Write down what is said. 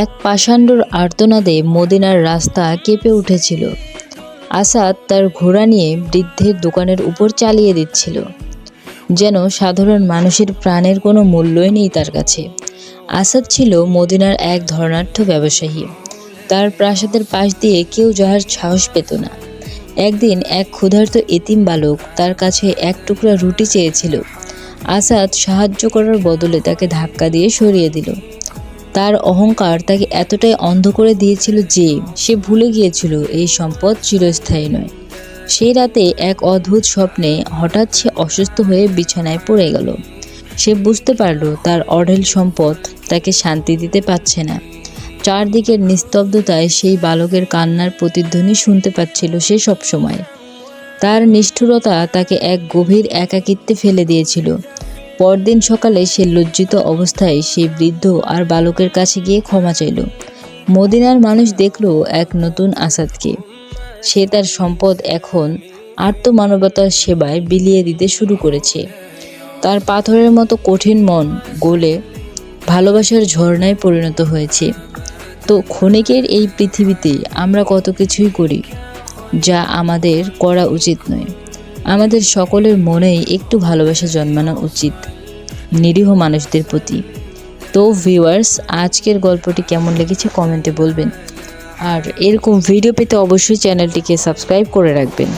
এক পাষাণ্ডর আর্তনাদে মদিনার রাস্তা কেঁপে উঠেছিল। আসাদ তার ঘোড়া নিয়ে বৃদ্ধের দোকানের উপর চালিয়ে দিচ্ছিল, যেন সাধারণ মানুষের প্রাণের কোনো মূল্যই নেই তার কাছে। আসাদ ছিল মদিনার এক ধনাঢ্য ব্যবসায়ী। তার প্রাসাদের পাশ দিয়ে কেউ যাওয়ার সাহস পেত না। একদিন এক ক্ষুধার্ত এতিম বালক তার কাছে এক টুকরা রুটি চেয়েছিল। আসাদ সাহায্য করার বদলে তাকে ধাক্কা দিয়ে সরিয়ে দিল। তার অহংকার তাকে এতটাই অন্ধ করে দিয়েছিল যে সে ভুলে গিয়েছিল এই সম্পদ চিরস্থায়ী নয়। সেই রাতে এক অদ্ভুত স্বপ্নে হঠাৎ সে অসুস্থ হয়ে বিছানায় পড়ে গেল। সে বুঝতে পারল তার অঢেল সম্পদ তাকে শান্তি দিতে পারছে না। চারদিকের নিস্তব্ধতায় সেই বালকের কান্নার প্রতিধ্বনি শুনতে পাচ্ছিল সে সবসময়। তার নিষ্ঠুরতা তাকে এক গভীর একাকিত্বে ফেলে দিয়েছিল। পরদিন সকালে সে লজ্জিত অবস্থায় সেই বৃদ্ধ আর বালকের কাছে গিয়ে ক্ষমা চাইল। মদিনার মানুষ দেখল এক নতুন আসাদকে। সে তার সম্পদ এখন আর্তমানবতার সেবায় বিলিয়ে দিতে শুরু করেছে। তার পাথরের মতো কঠিন মন গলে ভালোবাসার ঝর্ণায় পরিণত হয়েছে। তো ক্ষণিকের এই পৃথিবীতে আমরা কত কিছুই করি যা আমাদের করা উচিত নয়। আমাদের সকলের মনেই একটু ভালোবাসা জন্মানো উচিত নিরীহ মানুষদের প্রতি। তো ভিউয়ার্স, আজকের গল্পটি কেমন লেগেছে কমেন্টে বলবেন, আর এরকম ভিডিও পেতে অবশ্যই চ্যানেলটিকে সাবস্ক্রাইব করে রাখবেন।